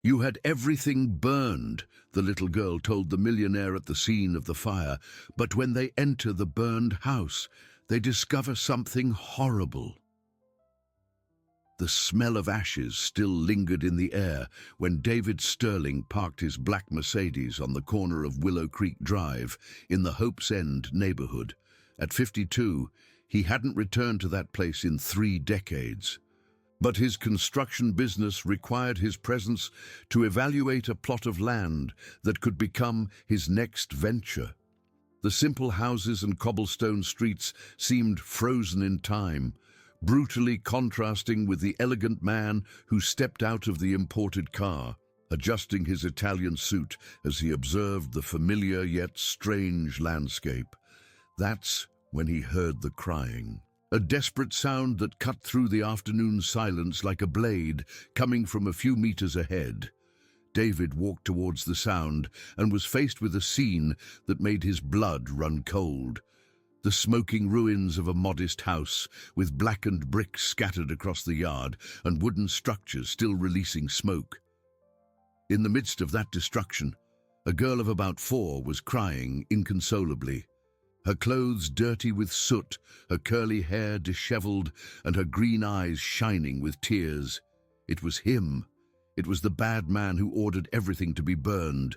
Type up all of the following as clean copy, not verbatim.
You had everything burned, the little girl told the millionaire at the scene of the fire. But when they enter the burned house, they discover something horrible. The smell of ashes still lingered in the air when David Sterling parked his black Mercedes on the corner of Willow Creek Drive in the Hope's End neighborhood. At 52, he hadn't returned to that place in 3 decades. But his construction business required his presence to evaluate a plot of land that could become his next venture. The simple houses and cobblestone streets seemed frozen in time, brutally contrasting with the elegant man who stepped out of the imported car, adjusting his Italian suit as he observed the familiar yet strange landscape. That's when he heard the crying. A desperate sound that cut through the afternoon silence like a blade coming from a few meters ahead. David walked towards the sound and was faced with a scene that made his blood run cold. The smoking ruins of a modest house with blackened bricks scattered across the yard and wooden structures still releasing smoke. In the midst of that destruction, a girl of about 4 was crying inconsolably. Her clothes dirty with soot, her curly hair disheveled, and her green eyes shining with tears. It was him. It was the bad man who ordered everything to be burned.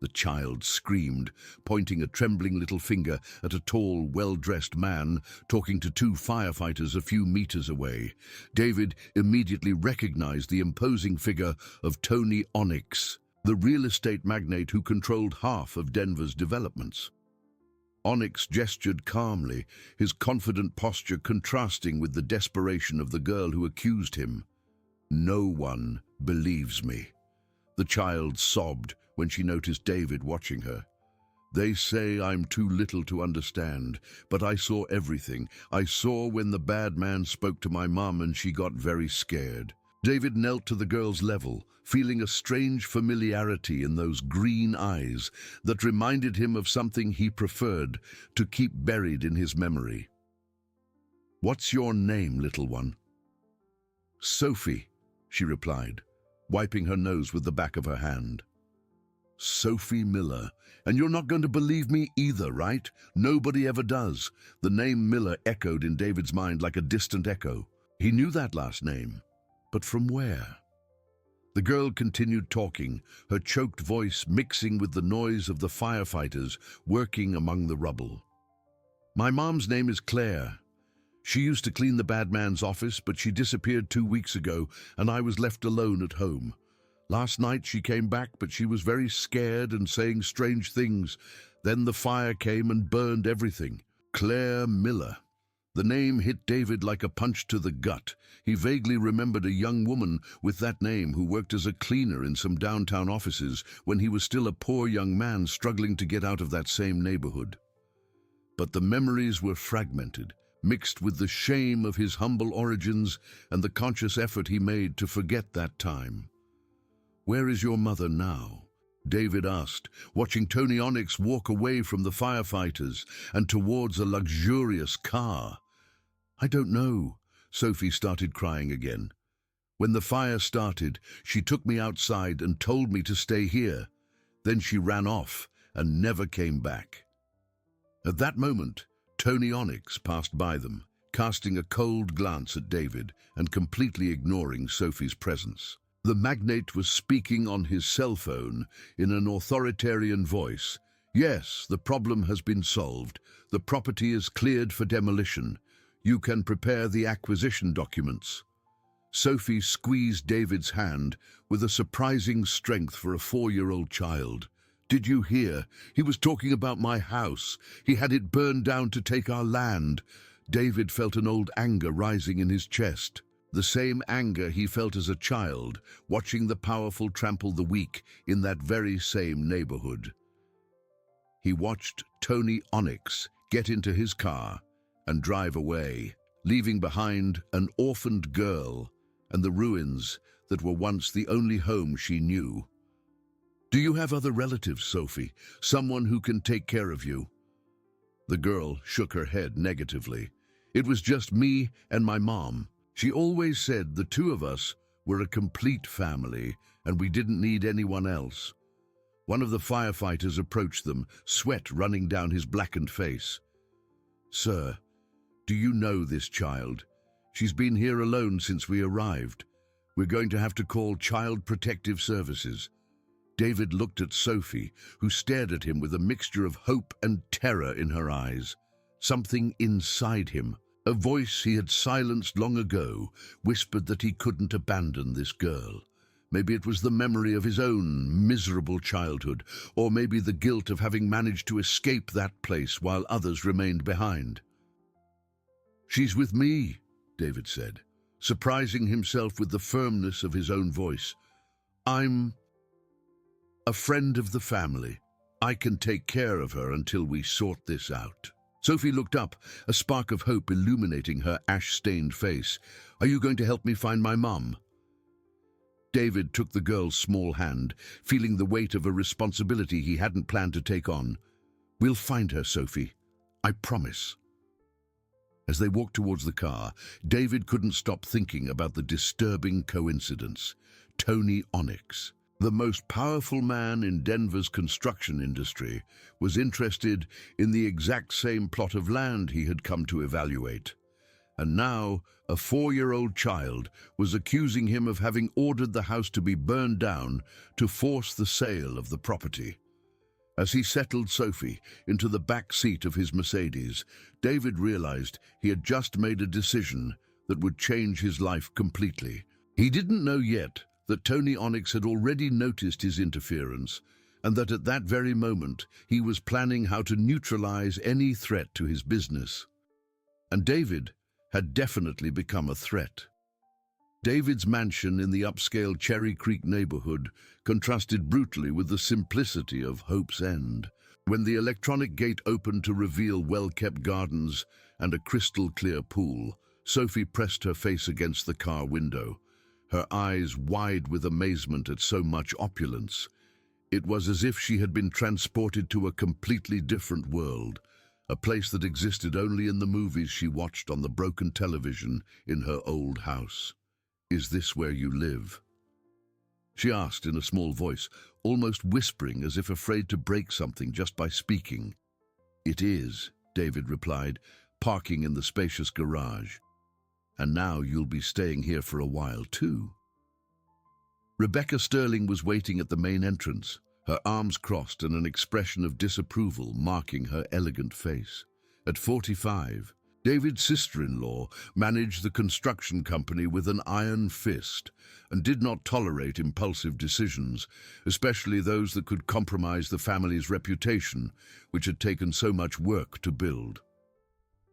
The child screamed, pointing a trembling little finger at a tall, well-dressed man talking to 2 firefighters a few meters away. David immediately recognized the imposing figure of Tony Onyx, the real estate magnate who controlled half of Denver's developments. Onyx gestured calmly, his confident posture contrasting with the desperation of the girl who accused him. "No one believes me," the child sobbed when she noticed David watching her. "They say I'm too little to understand, but I saw everything. I saw when the bad man spoke to my mom and she got very scared." David knelt to the girl's level, feeling a strange familiarity in those green eyes that reminded him of something he preferred to keep buried in his memory. "What's your name, little one?" "Sophie," she replied, wiping her nose with the back of her hand. "Sophie Miller. And you're not going to believe me either, right? Nobody ever does." The name Miller echoed in David's mind like a distant echo. He knew that last name. But from where? The girl continued talking, her choked voice mixing with the noise of the firefighters working among the rubble. "My mom's name is Claire. She used to clean the bad man's office, but she disappeared 2 weeks ago, and I was left alone at home. Last night she came back, but she was very scared and saying strange things. Then the fire came and burned everything." Claire Miller. The name hit David like a punch to the gut. He vaguely remembered a young woman with that name who worked as a cleaner in some downtown offices when he was still a poor young man struggling to get out of that same neighborhood. But the memories were fragmented, mixed with the shame of his humble origins and the conscious effort he made to forget that time. "Where is your mother now?" David asked, watching Tony Onyx walk away from the firefighters and towards a luxurious car. "I don't know." Sophie started crying again. "When the fire started, she took me outside and told me to stay here. Then she ran off and never came back." At that moment, Tony Onyx passed by them, casting a cold glance at David and completely ignoring Sophie's presence. The magnate was speaking on his cell phone in an authoritarian voice. "Yes, the problem has been solved. The property is cleared for demolition. You can prepare the acquisition documents." Sophie squeezed David's hand with a surprising strength for a 4-year-old child. "Did you hear? He was talking about my house. He had it burned down to take our land." David felt an old anger rising in his chest. The same anger he felt as a child, watching the powerful trample the weak in that very same neighborhood. He watched Tony Onyx get into his car and drive away, leaving behind an orphaned girl and the ruins that were once the only home she knew. "Do you have other relatives, Sophie? Someone who can take care of you?" The girl shook her head negatively. "It was just me and my mom. She always said the 2 of us were a complete family, and we didn't need anyone else. One of the firefighters approached them, sweat running down his blackened face. "Sir, do you know this child? She's been here alone since we arrived. We're going to have to call Child Protective Services." David looked at Sophie, who stared at him with a mixture of hope and terror in her eyes. Something inside him, a voice he had silenced long ago, whispered that he couldn't abandon this girl. Maybe it was the memory of his own miserable childhood, or maybe the guilt of having managed to escape that place while others remained behind. "She's with me," David said, surprising himself with the firmness of his own voice. "I'm a friend of the family. I can take care of her until we sort this out." Sophie looked up, a spark of hope illuminating her ash-stained face. "Are you going to help me find my mum?" David took the girl's small hand, feeling the weight of a responsibility he hadn't planned to take on. "We'll find her, Sophie. I promise." As they walked towards the car, David couldn't stop thinking about the disturbing coincidence. Tony Onyx, the most powerful man in Denver's construction industry, was interested in the exact same plot of land he had come to evaluate. And now, a 4-year-old child was accusing him of having ordered the house to be burned down to force the sale of the property. As he settled Sophie into the back seat of his Mercedes, David realized he had just made a decision that would change his life completely. He didn't know yet that Tony Onyx had already noticed his interference, and that at that very moment he was planning how to neutralize any threat to his business. And David had definitely become a threat. David's mansion in the upscale Cherry Creek neighborhood contrasted brutally with the simplicity of Hope's End. When the electronic gate opened to reveal well-kept gardens and a crystal-clear pool, Sophie pressed her face against the car window, her eyes wide with amazement at so much opulence. It was as if she had been transported to a completely different world, a place that existed only in the movies she watched on the broken television in her old house. "Is this where you live?" she asked in a small voice, almost whispering as if afraid to break something just by speaking. "It is," David replied, parking in the spacious garage. "And now you'll be staying here for a while too." Rebecca Sterling was waiting at the main entrance, her arms crossed and an expression of disapproval marking her elegant face. At 45, David's sister-in-law managed the construction company with an iron fist and did not tolerate impulsive decisions, especially those that could compromise the family's reputation, which had taken so much work to build.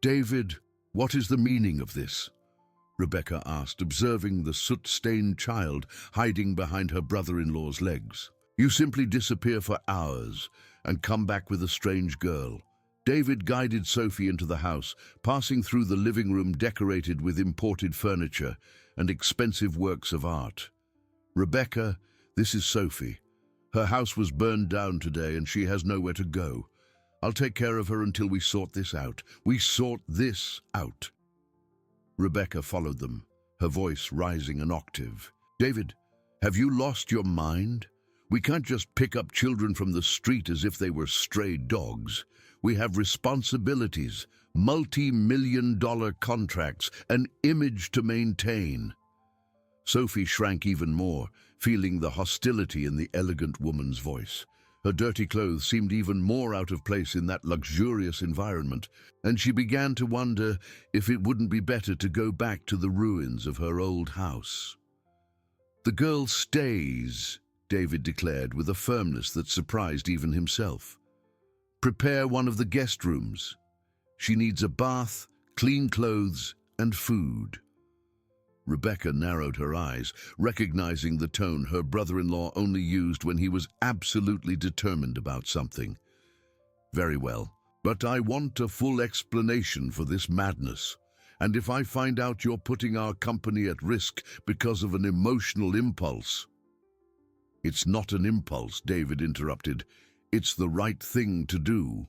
"David, what is the meaning of this?" Rebecca asked, observing the soot-stained child hiding behind her brother-in-law's legs. "You simply disappear for hours and come back with a strange girl." David guided Sophie into the house, passing through the living room decorated with imported furniture and expensive works of art. "Rebecca, this is Sophie. Her house was burned down today and she has nowhere to go. I'll take care of her until we sort this out. We sort this out." Rebecca followed them, her voice rising an octave. "David, have you lost your mind? We can't just pick up children from the street as if they were stray dogs. We have responsibilities, multi-million-dollar contracts, an image to maintain." Sophie shrank even more, feeling the hostility in the elegant woman's voice. Her dirty clothes seemed even more out of place in that luxurious environment, and she began to wonder if it wouldn't be better to go back to the ruins of her old house. "The girl stays," David declared with a firmness that surprised even himself. "Prepare one of the guest rooms. She needs a bath, clean clothes, and food." Rebecca narrowed her eyes, recognizing the tone her brother-in-law only used when he was absolutely determined about something. "Very well, but I want a full explanation for this madness. And if I find out you're putting our company at risk because of an emotional impulse—" "It's not an impulse," David interrupted. "It's the right thing to do."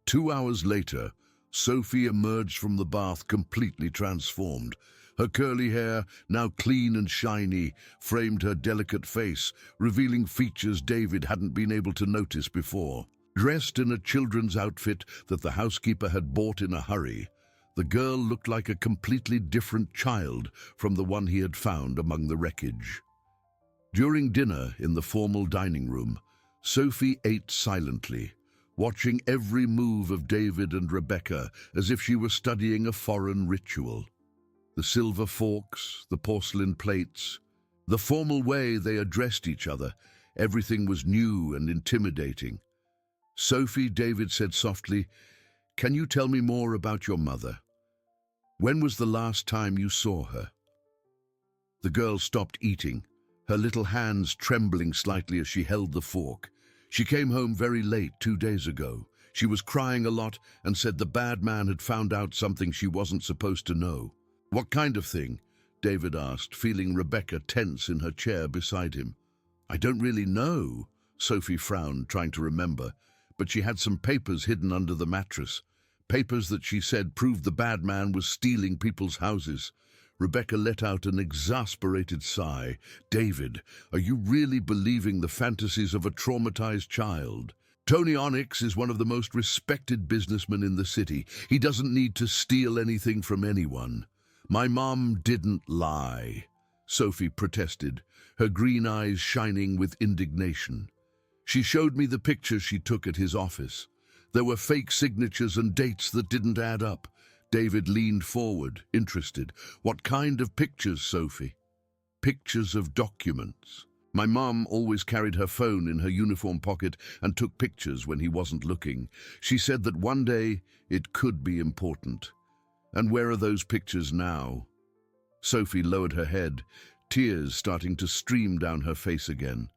2 hours later, Sophie emerged from the bath completely transformed. Her curly hair, now clean and shiny, framed her delicate face, revealing features David hadn't been able to notice before. Dressed in a children's outfit that the housekeeper had bought in a hurry, the girl looked like a completely different child from the one he had found among the wreckage. During dinner in the formal dining room, Sophie ate silently, watching every move of David and Rebecca as if she were studying a foreign ritual. The silver forks, the porcelain plates, the formal way they addressed each other, everything was new and intimidating. "Sophie," David said softly, "can you tell me more about your mother? When was the last time you saw her?" The girl stopped eating, her little hands trembling slightly as she held the fork. She came home very late 2 days ago. She was crying a lot and said the bad man had found out something she wasn't supposed to know. "What kind of thing?" David asked, feeling Rebecca tense in her chair beside him. "I don't really know," Sophie frowned, trying to remember, but she had some papers hidden under the mattress. Papers that she said proved the bad man was stealing people's houses. Rebecca let out an exasperated sigh. "David, are you really believing the fantasies of a traumatized child? Tony Onyx is one of the most respected businessmen in the city. He doesn't need to steal anything from anyone." "My mom didn't lie," Sophie protested, her green eyes shining with indignation. "She showed me the pictures she took at his office. There were fake signatures and dates that didn't add up." David leaned forward, interested. "What kind of pictures, Sophie?" "Pictures of documents. My mom always carried her phone in her uniform pocket and took pictures when he wasn't looking. She said that one day it could be important. And where are those pictures now?" Sophie lowered her head, tears starting to stream down her face again.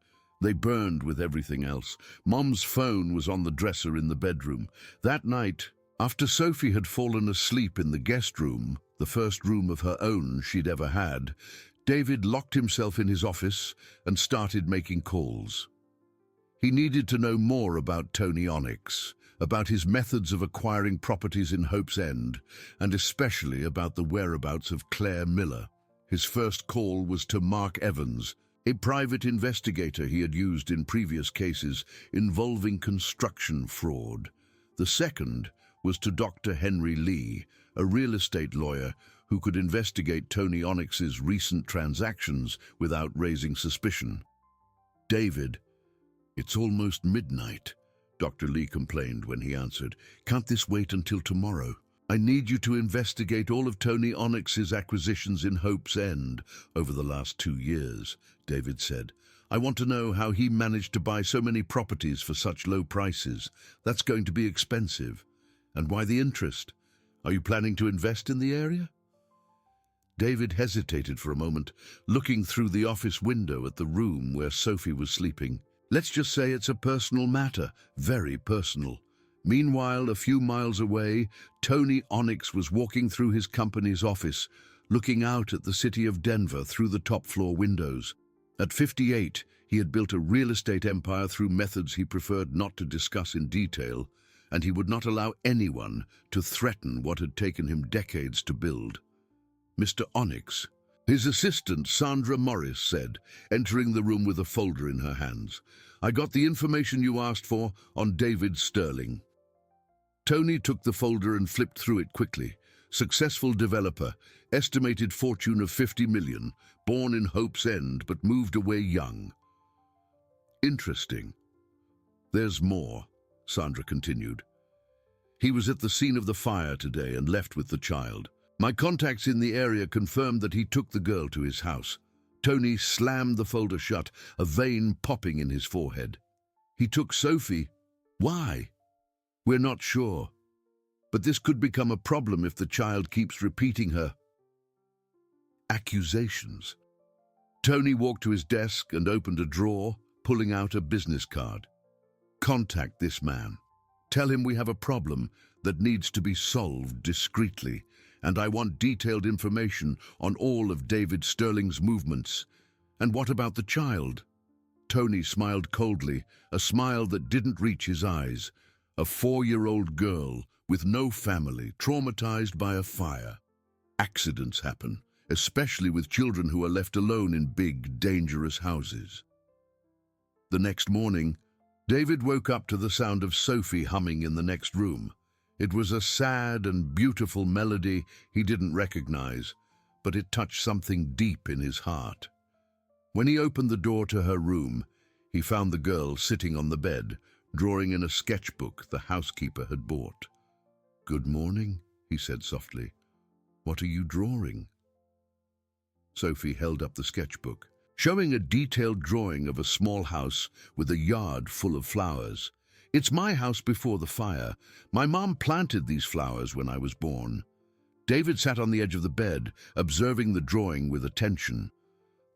They burned with everything else. Mom's phone was on the dresser in the bedroom. That night, after Sophie had fallen asleep in the guest room, the first room of her own she'd ever had, David locked himself in his office and started making calls. He needed to know more about Tony Onyx, about his methods of acquiring properties in Hope's End, and especially about the whereabouts of Claire Miller. His first call was to Mark Evans, a private investigator he had used in previous cases involving construction fraud. The second was to Dr. Henry Lee, a real estate lawyer who could investigate Tony Onyx's recent transactions without raising suspicion. "David, it's almost midnight," Dr. Lee complained when he answered. "Can't this wait until tomorrow? I need you to investigate all of Tony Onyx's acquisitions in Hope's End over the last 2 years," David said. "I want to know how he managed to buy so many properties for such low prices. That's going to be expensive. And why the interest? Are you planning to invest in the area?" David hesitated for a moment, looking through the office window at the room where Sophie was sleeping. "Let's just say it's a personal matter, very personal." Meanwhile, a few miles away, Tony Onyx was walking through his company's office, looking out at the city of Denver through the top-floor windows. At 58, he had built a real estate empire through methods he preferred not to discuss in detail, and he would not allow anyone to threaten what had taken him decades to build. "Mr. Onyx," his assistant Sandra Morris said, entering the room with a folder in her hands. "I got the information you asked for on David Sterling." Tony took the folder and flipped through it quickly. Successful developer, estimated fortune of 50 million, born in Hope's End but moved away young. "Interesting. There's more," Sandra continued. "He was at the scene of the fire today and left with the child. My contacts in the area confirmed that he took the girl to his house." Tony slammed the folder shut, a vein popping in his forehead. "He took Sophie. Why?" "We're not sure. But this could become a problem if the child keeps repeating her accusations." Tony walked to his desk and opened a drawer, pulling out a business card. "Contact this man. Tell him we have a problem that needs to be solved discreetly, and I want detailed information on all of David Sterling's movements." "And what about the child?" Tony smiled coldly, a smile that didn't reach his eyes. "A 4-year-old girl with no family, traumatized by a fire. Accidents happen. especially with children who are left alone in big, dangerous houses. The next morning, David woke up to the sound of Sophie humming in the next room. It was a sad and beautiful melody he didn't recognize, but it touched something deep in his heart. When he opened the door to her room, he found the girl sitting on the bed, drawing in a sketchbook the housekeeper had bought. "Good morning," he said softly. "What are you drawing?" Sophie held up the sketchbook, showing a detailed drawing of a small house with a yard full of flowers. "It's my house before the fire. My mom planted these flowers when I was born." David sat on the edge of the bed, observing the drawing with attention.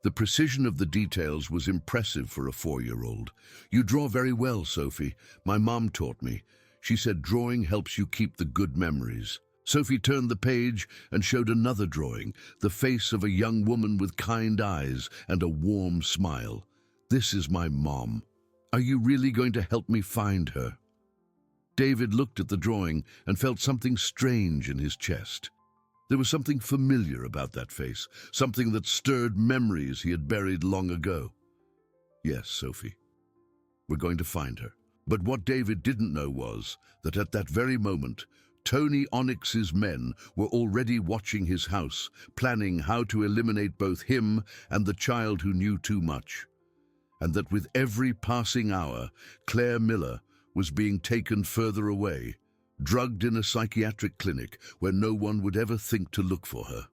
The precision of the details was impressive for a 4-year-old. "You draw very well, Sophie. My mom taught me. She said drawing helps you keep the good memories." Sophie turned the page and showed another drawing, the face of a young woman with kind eyes and a warm smile. "This is my mom. Are you really going to help me find her?" David looked at the drawing and felt something strange in his chest. There was something familiar about that face, something that stirred memories he had buried long ago. "Yes, Sophie, we're going to find her." But what David didn't know was that at that very moment, Tony Onyx's men were already watching his house, planning how to eliminate both him and the child who knew too much. And that with every passing hour, Claire Miller was being taken further away, drugged in a psychiatric clinic where no one would ever think to look for her.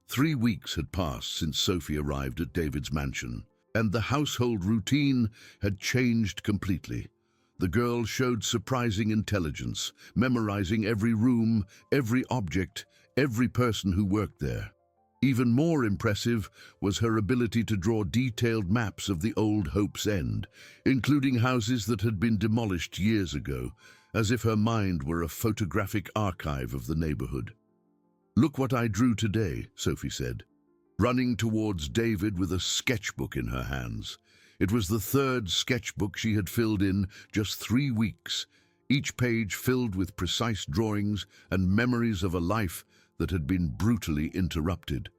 3 weeks had passed since Sophie arrived at David's mansion, and the household routine had changed completely. The girl showed surprising intelligence, memorizing every room, every object, every person who worked there. Even more impressive was her ability to draw detailed maps of the old Hope's End, including houses that had been demolished years ago, as if her mind were a photographic archive of the neighborhood. "Look what I drew today," Sophie said, running towards David with a sketchbook in her hands. It was the 3rd sketchbook she had filled in just 3 weeks, each page filled with precise drawings and memories of a life that had been brutally interrupted.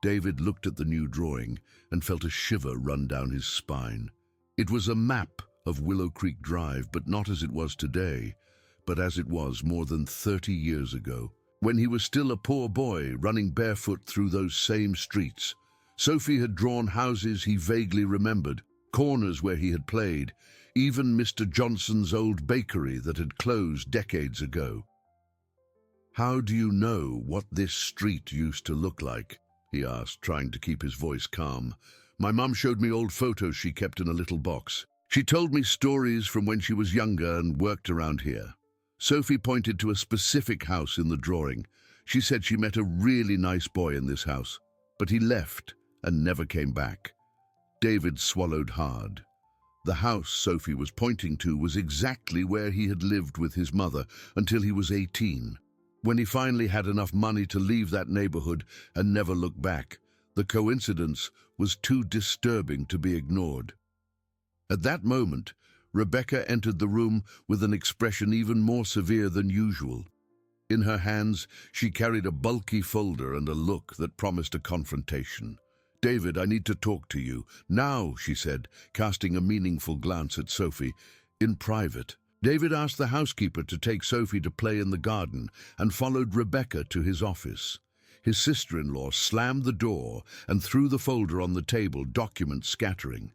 David looked at the new drawing and felt a shiver run down his spine. It was a map of Willow Creek Drive, but not as it was today, but as it was more than 30 years ago, when he was still a poor boy running barefoot through those same streets. Sophie had drawn houses he vaguely remembered, corners where he had played, even Mr. Johnson's old bakery that had closed decades ago. "How do you know what this street used to look like?" he asked, trying to keep his voice calm. "My mum showed me old photos she kept in a little box. She told me stories from when she was younger and worked around here." Sophie pointed to a specific house in the drawing. She said she met a really nice boy in this house, but he left and never came back. David swallowed hard. The house Sophie was pointing to was exactly where he had lived with his mother until he was 18. When he finally had enough money to leave that neighborhood and never look back, the coincidence was too disturbing to be ignored. At that moment, Rebecca entered the room with an expression even more severe than usual. In her hands, she carried a bulky folder and a look that promised a confrontation. "David, I need to talk to you. Now," she said, casting a meaningful glance at Sophie. "In private." David asked the housekeeper to take Sophie to play in the garden and followed Rebecca to his office. His sister-in-law slammed the door and threw the folder on the table, documents scattering.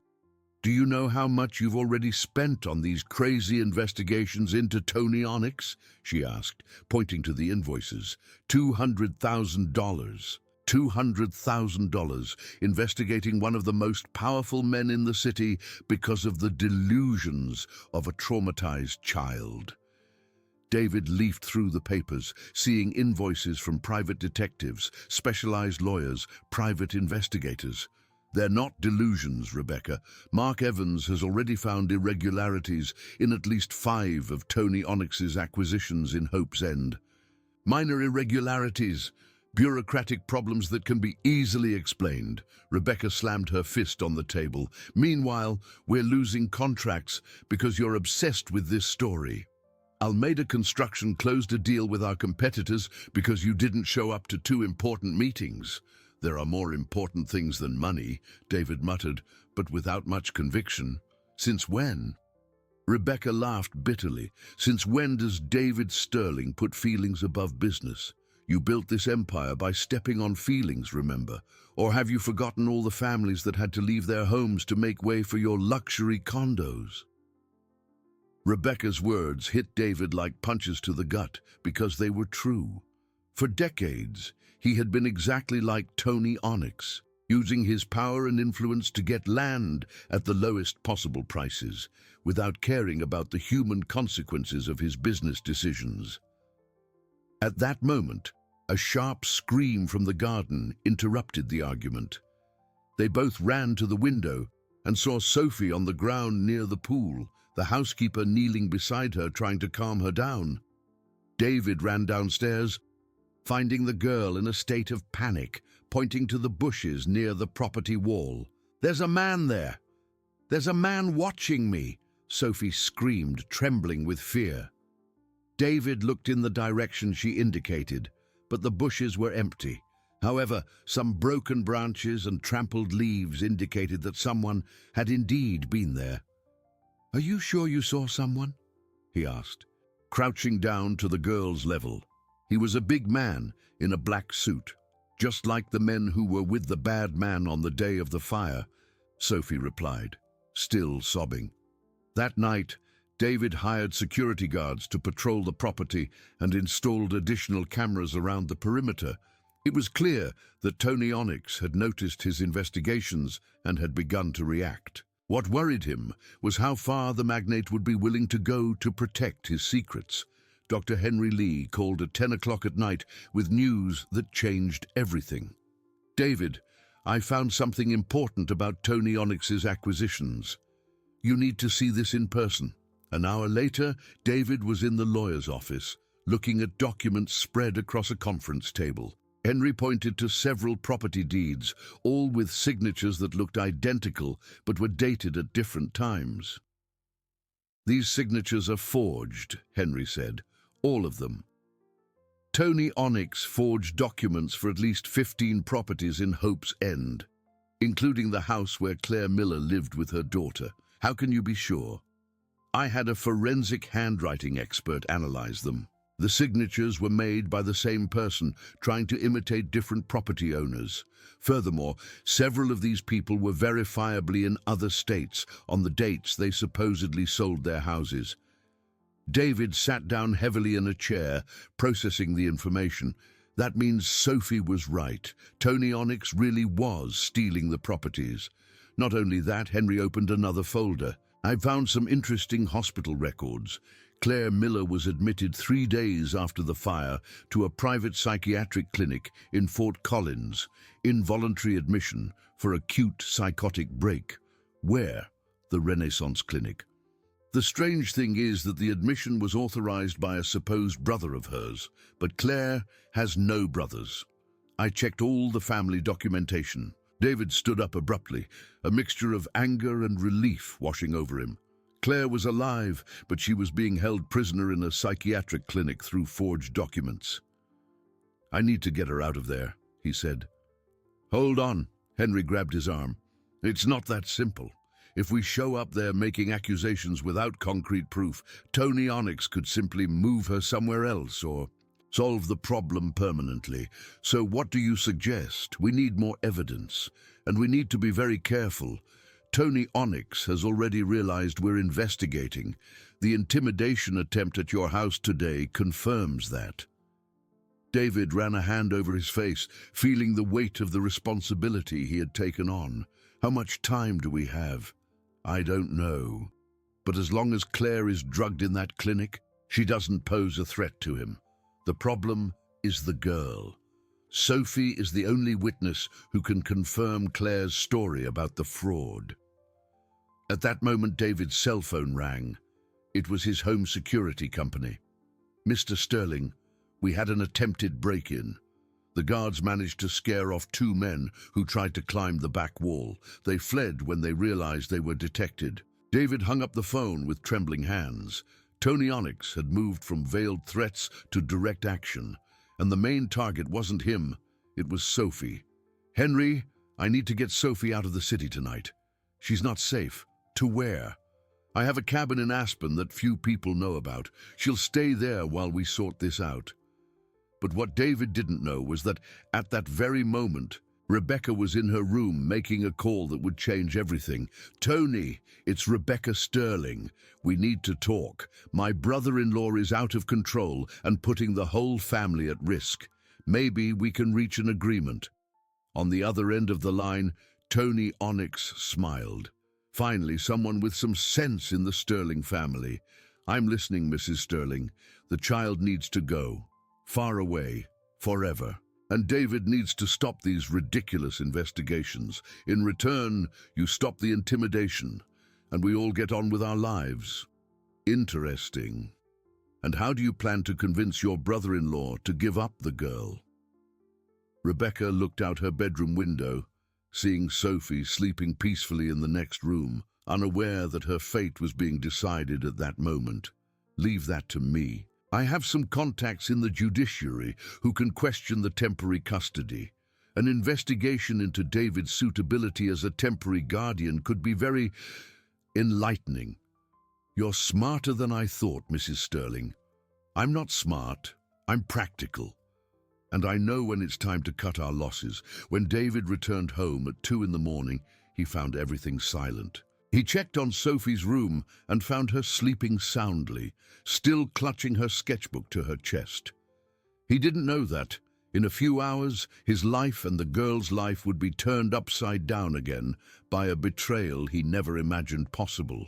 "Do you know how much you've already spent on these crazy investigations into Tony Onyx?" she asked, pointing to the invoices. $200,000. $200,000 investigating one of the most powerful men in the city because of the delusions of a traumatized child. David leafed through the papers, seeing invoices from private detectives, specialized lawyers, private investigators. "They're not delusions, Rebecca. Mark Evans has already found irregularities in at least 5 of Tony Onyx's acquisitions in Hope's End. Minor irregularities, bureaucratic problems that can be easily explained." Rebecca slammed her fist on the table. "Meanwhile, we're losing contracts because you're obsessed with this story." Almeida Construction closed a deal with our competitors because you didn't show up to 2 important meetings. There are more important things than money, David muttered, but without much conviction. Since when? Rebecca laughed bitterly. Since when does David Sterling put feelings above business? You built this empire by stepping on feelings, remember? Or have you forgotten all the families that had to leave their homes to make way for your luxury condos? Rebecca's words hit David like punches to the gut because they were true. For decades, he had been exactly like Tony Onyx, using his power and influence to get land at the lowest possible prices, without caring about the human consequences of his business decisions. At that moment, a sharp scream from the garden interrupted the argument. They both ran to the window and saw Sophie on the ground near the pool, the housekeeper kneeling beside her trying to calm her down. David ran downstairs, finding the girl in a state of panic, pointing to the bushes near the property wall. "There's a man there! There's a man watching me!" Sophie screamed, trembling with fear. David looked in the direction she indicated, but the bushes were empty. However, some broken branches and trampled leaves indicated that someone had indeed been there. "Are you sure you saw someone?" he asked, crouching down to the girl's level. He was a big man in a black suit, just like the men who were with the bad man on the day of the fire, Sophie replied, still sobbing. That night, David hired security guards to patrol the property and installed additional cameras around the perimeter. It was clear that Tony Onyx had noticed his investigations and had begun to react. What worried him was how far the magnate would be willing to go to protect his secrets. Dr. Henry Lee called at 10 o'clock at night with news that changed everything. "David, I found something important about Tony Onyx's acquisitions. You need to see this in person." An hour later, David was in the lawyer's office, looking at documents spread across a conference table. Henry pointed to several property deeds, all with signatures that looked identical but were dated at different times. "These signatures are forged," Henry said. "All of them. Tony Onyx forged documents for at least 15 properties in Hope's End, including the house where Claire Miller lived with her daughter. How can you be sure? I had a forensic handwriting expert analyze them. The signatures were made by the same person, trying to imitate different property owners. Furthermore, several of these people were verifiably in other states on the dates they supposedly sold their houses." David sat down heavily in a chair, processing the information. That means Sophie was right. Tony Onyx really was stealing the properties. Not only that, Henry opened another folder. "I found some interesting hospital records. Claire Miller was admitted 3 days after the fire to a private psychiatric clinic in Fort Collins, involuntary admission for acute psychotic break. Where? The Renaissance Clinic. The strange thing is that the admission was authorized by a supposed brother of hers, but Claire has no brothers. I checked all the family documentation." David stood up abruptly, a mixture of anger and relief washing over him. Claire was alive, but she was being held prisoner in a psychiatric clinic through forged documents. "I need to get her out of there," he said. "Hold on," Henry grabbed his arm. "It's not that simple. If we show up there making accusations without concrete proof, Tony Onyx could simply move her somewhere else or solve the problem permanently. So what do you suggest? We need more evidence, and we need to be very careful. Tony Onyx has already realized we're investigating. The intimidation attempt at your house today confirms that." David ran a hand over his face, feeling the weight of the responsibility he had taken on. "How much time do we have?" "I don't know. But as long as Claire is drugged in that clinic, she doesn't pose a threat to him. The problem is the girl. Sophie is the only witness who can confirm Claire's story about the fraud." At that moment, David's cell phone rang. It was his home security company. "Mr. Sterling, we had an attempted break-in. The guards managed to scare off 2 men who tried to climb the back wall. They fled when they realized they were detected." David hung up the phone with trembling hands. Tony Onyx had moved from veiled threats to direct action, and the main target wasn't him, it was Sophie. "Henry, I need to get Sophie out of the city tonight. She's not safe. To where? I have a cabin in Aspen that few people know about. She'll stay there while we sort this out." But what David didn't know was that at that very moment, Rebecca was in her room making a call that would change everything. "Tony, it's Rebecca Sterling. We need to talk. My brother-in-law is out of control and putting the whole family at risk. Maybe we can reach an agreement." On the other end of the line, Tony Onyx smiled. Finally, someone with some sense in the Sterling family. "I'm listening, Mrs. Sterling. The child needs to go. Far away. Forever. And David needs to stop these ridiculous investigations. In return, you stop the intimidation, and we all get on with our lives." "Interesting. And how do you plan to convince your brother-in-law to give up the girl?" Rebecca looked out her bedroom window, seeing Sophie sleeping peacefully in the next room, unaware that her fate was being decided at that moment. "Leave that to me. I have some contacts in the judiciary who can question the temporary custody. An investigation into David's suitability as a temporary guardian could be very enlightening." "You're smarter than I thought, Mrs. Sterling." "I'm not smart. I'm practical. And I know when it's time to cut our losses." When David returned home at 2 in the morning, he found everything silent. He checked on Sophie's room and found her sleeping soundly, still clutching her sketchbook to her chest. He didn't know that, in a few hours, his life and the girl's life would be turned upside down again by a betrayal he never imagined possible.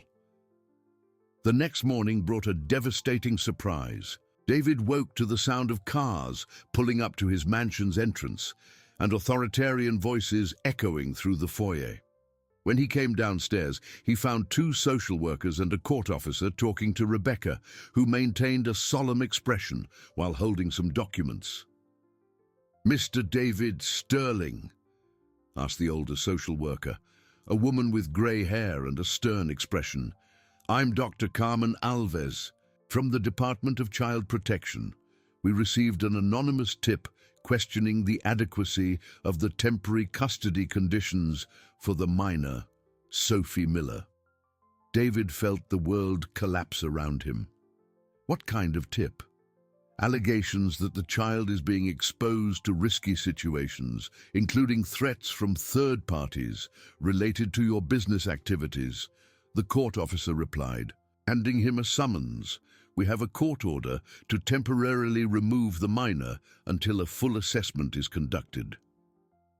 The next morning brought a devastating surprise. David woke to the sound of cars pulling up to his mansion's entrance and authoritarian voices echoing through the foyer. When he came downstairs, he found 2 social workers and a court officer talking to Rebecca, who maintained a solemn expression while holding some documents. "Mr. David Sterling?" asked the older social worker, a woman with grey hair and a stern expression. "I'm Dr. Carmen Alves, from the Department of Child Protection. We received an anonymous tip questioning the adequacy of the temporary custody conditions for the minor, Sophie Miller." David felt the world collapse around him. What kind of tip? Allegations that the child is being exposed to risky situations, including threats from third parties related to your business activities, the court officer replied, handing him a summons. "We have a court order to temporarily remove the minor until a full assessment is conducted."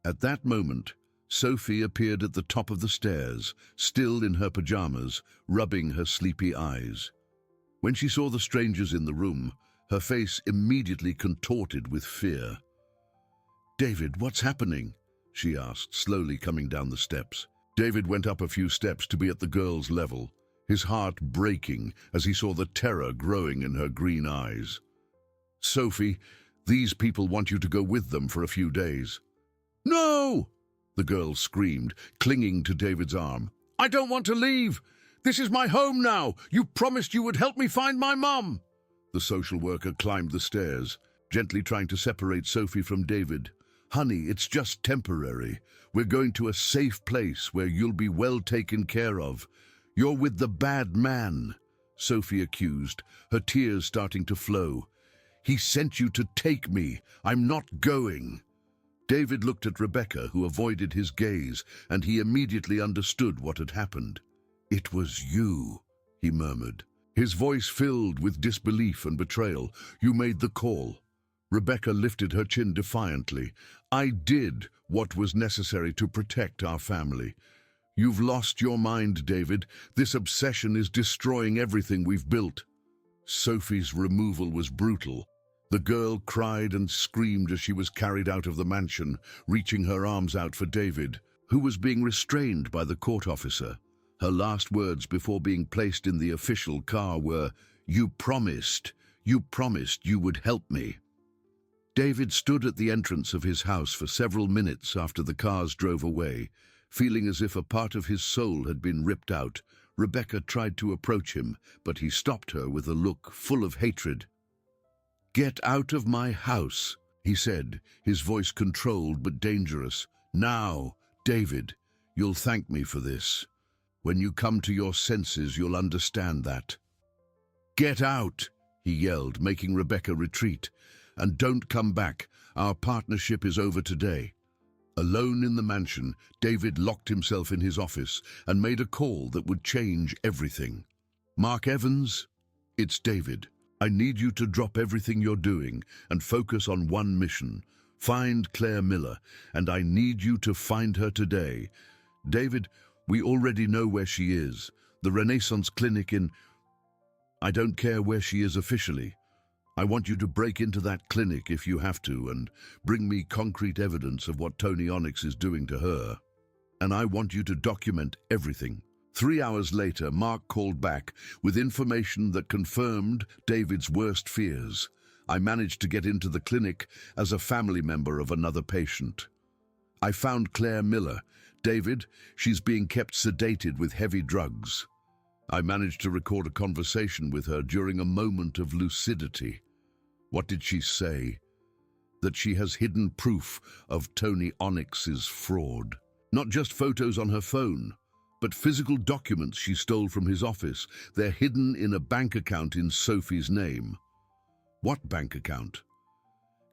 At that moment, Sophie appeared at the top of the stairs, still in her pajamas, rubbing her sleepy eyes. When she saw the strangers in the room, her face immediately contorted with fear. "David, what's happening?" she asked, slowly coming down the steps. David went up a few steps to be at the girl's level, his heart breaking as he saw the terror growing in her green eyes. "Sophie, these people want you to go with them for a few days." "No!" the girl screamed, clinging to David's arm. "I don't want to leave. This is my home now. You promised you would help me find my mum." The social worker climbed the stairs, gently trying to separate Sophie from David. "Honey, it's just temporary. We're going to a safe place where you'll be well taken care of. You're with the bad man," Sophie accused, her tears starting to flow. "He sent you to take me. I'm not going." David looked at Rebecca, who avoided his gaze, and he immediately understood what had happened. "It was you," he murmured, his voice filled with disbelief and betrayal. "You made the call." Rebecca lifted her chin defiantly. "I did what was necessary to protect our family." "You've lost your mind, David. This obsession is destroying everything we've built." Sophie's removal was brutal. The girl cried and screamed as she was carried out of the mansion, reaching her arms out for David, who was being restrained by the court officer. Her last words before being placed in the official car were, you promised you would help me." David stood at the entrance of his house for several minutes after the cars drove away, feeling as if a part of his soul had been ripped out, Rebecca tried to approach him, but he stopped her with a look full of hatred. "Get out of my house," he said, his voice controlled but dangerous. "Now, David, you'll thank me for this. When you come to your senses, you'll understand that." "Get out," he yelled, making Rebecca retreat. "And don't come back. Our partnership is over today." Alone in the mansion, David locked himself in his office and made a call that would change everything. "Mark Evans, it's David. I need you to drop everything you're doing and focus on one mission. Find Claire Miller, and I need you to find her today. David, we already know where she is. The Renaissance Clinic in... I don't care where she is officially. I want you to break into that clinic if you have to and bring me concrete evidence of what Tony Onyx is doing to her. And I want you to document everything." 3 hours later, Mark called back with information that confirmed David's worst fears. "I managed to get into the clinic as a family member of another patient. I found Claire Miller. David, she's being kept sedated with heavy drugs. I managed to record a conversation with her during a moment of lucidity. What did she say? That she has hidden proof of Tony Onyx's fraud. Not just photos on her phone, but physical documents she stole from his office. They're hidden in a bank account in Sophie's name." "What bank account?"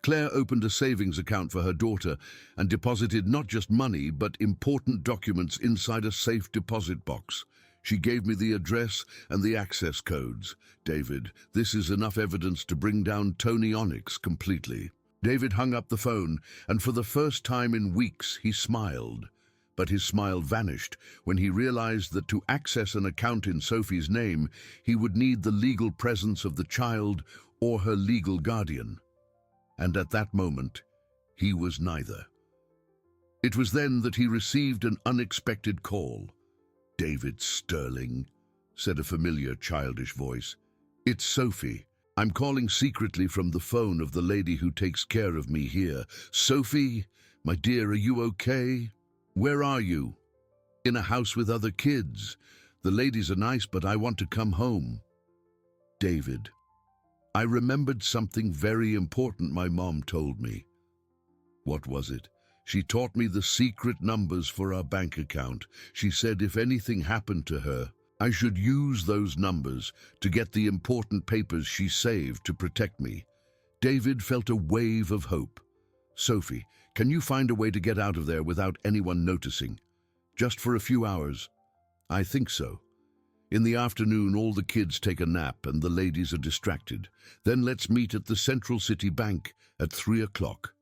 "Claire opened a savings account for her daughter and deposited not just money, but important documents inside a safe deposit box. She gave me the address and the access codes. David, this is enough evidence to bring down Tony Onyx completely." David hung up the phone, and for the first time in weeks he smiled. But his smile vanished when he realized that to access an account in Sophie's name, he would need the legal presence of the child or her legal guardian. And at that moment, he was neither. It was then that he received an unexpected call. "David Sterling," said a familiar childish voice. "It's Sophie. I'm calling secretly from the phone of the lady who takes care of me here. Sophie, my dear, are you okay? Where are you?" "In a house with other kids. The ladies are nice, but I want to come home." "David, I remembered something very important my mom told me." "What was it?" "She taught me the secret numbers for our bank account. She said if anything happened to her, I should use those numbers to get the important papers she saved to protect me." David felt a wave of hope. "Sophie, can you find a way to get out of there without anyone noticing? Just for a few hours?" "I think so. In the afternoon, all the kids take a nap and the ladies are distracted. Then let's meet at the Central City Bank at 3 o'clock.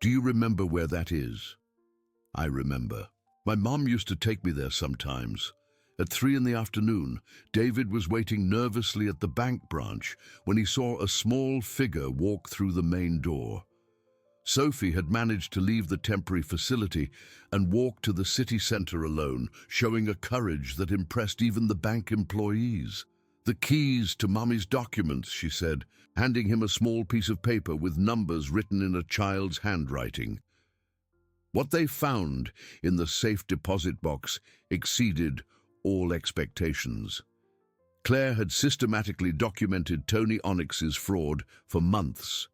Do you remember where that is?" "I remember. My mom used to take me there sometimes." At 3 in the afternoon, David was waiting nervously at the bank branch when he saw a small figure walk through the main door. Sophie had managed to leave the temporary facility and walk to the city center alone, showing a courage that impressed even the bank employees. "The keys to Mummy's documents," she said, handing him a small piece of paper with numbers written in a child's handwriting. What they found in the safe deposit box exceeded all expectations. Claire had systematically documented Tony Onyx's fraud for months.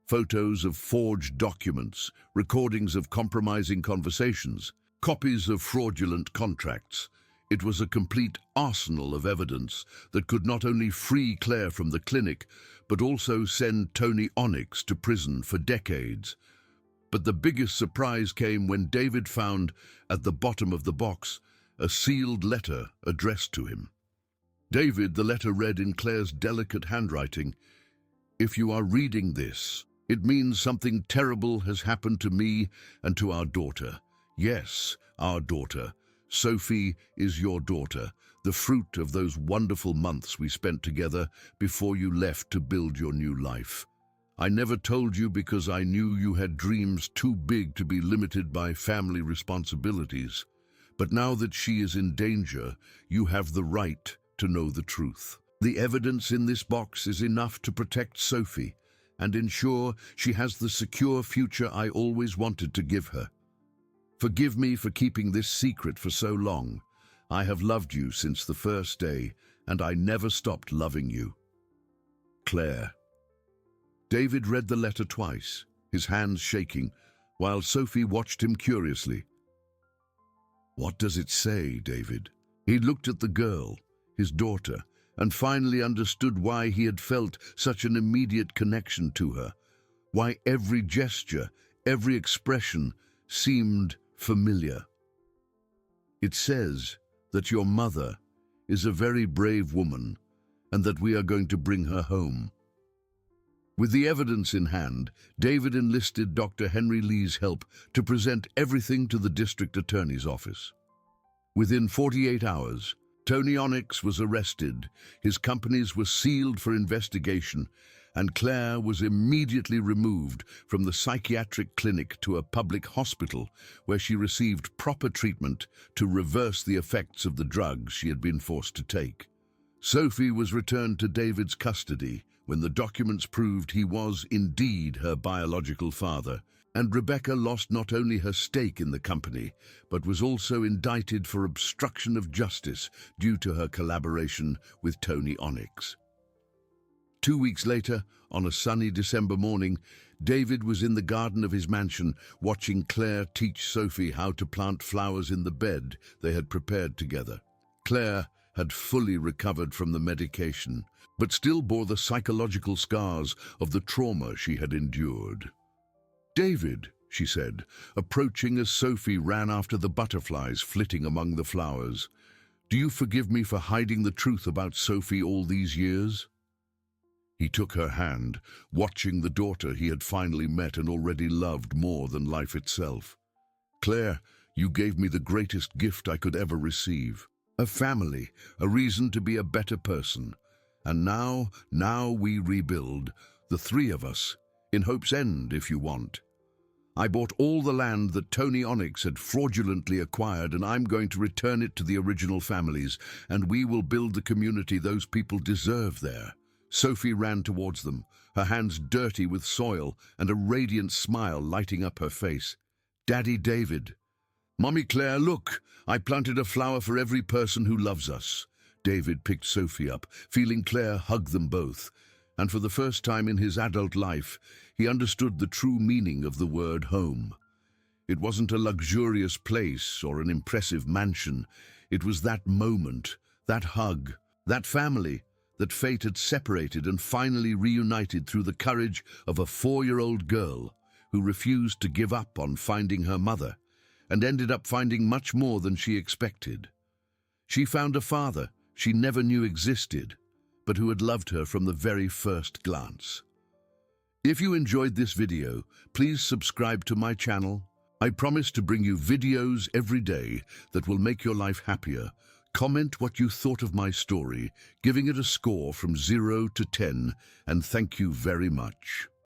Photos of forged documents, recordings of compromising conversations, copies of fraudulent contracts. It was a complete arsenal of evidence that could not only free Claire from the clinic, but also send Tony Onyx to prison for decades. But the biggest surprise came when David found, at the bottom of the box, a sealed letter addressed to him. "David," the letter read in Claire's delicate handwriting, "if you are reading this, it means something terrible has happened to me and to our daughter. Yes, our daughter. Sophie is your daughter, the fruit of those wonderful months we spent together before you left to build your new life. I never told you because I knew you had dreams too big to be limited by family responsibilities. But now that she is in danger, you have the right to know the truth. The evidence in this box is enough to protect Sophie and ensure she has the secure future I always wanted to give her. Forgive me for keeping this secret for so long. I have loved you since the first day, and I never stopped loving you. Claire. David read the letter twice, his hands shaking, while Sophie watched him curiously. What does it say, David? He looked at the girl, his daughter, and finally understood why he had felt such an immediate connection to her, why every gesture, every expression seemed familiar. It says that your mother is a very brave woman and that we are going to bring her home. With the evidence in hand, David enlisted Dr. Henry Lee's help to present everything to the district attorney's office. Within 48 hours, Tony Onyx was arrested, his companies were sealed for investigation, and Claire was immediately removed from the psychiatric clinic to a public hospital where she received proper treatment to reverse the effects of the drugs she had been forced to take. Sophie was returned to David's custody when the documents proved he was indeed her biological father, and Rebecca lost not only her stake in the company, but was also indicted for obstruction of justice due to her collaboration with Tony Onyx. 2 weeks later, on a sunny December morning, David was in the garden of his mansion watching Claire teach Sophie how to plant flowers in the bed they had prepared together. Claire had fully recovered from the medication, but still bore the psychological scars of the trauma she had endured. "David," she said, approaching as Sophie ran after the butterflies flitting among the flowers, "do you forgive me for hiding the truth about Sophie all these years?" He took her hand, watching the daughter he had finally met and already loved more than life itself. "Claire, you gave me the greatest gift I could ever receive. A family, a reason to be a better person. And now we rebuild, the three of us, in Hope's End, if you want. I bought all the land that Tony Onyx had fraudulently acquired, and I'm going to return it to the original families, and we will build the community those people deserve there." Sophie ran towards them, her hands dirty with soil and a radiant smile lighting up her face. "Daddy David." "Mommy Claire, look, I planted a flower for every person who loves us." David picked Sophie up, feeling Claire hug them both, and for the first time in his adult life, he understood the true meaning of the word home. It wasn't a luxurious place or an impressive mansion. It was that moment, that hug, that family that fate had separated and finally reunited through the courage of a 4-year-old girl who refused to give up on finding her mother and ended up finding much more than she expected. She found a father she never knew existed, but who had loved her from the very first glance. If you enjoyed this video, please subscribe to my channel. I promise to bring you videos every day that will make your life happier. Comment what you thought of my story, giving it a score from 0 to 10, and thank you very much.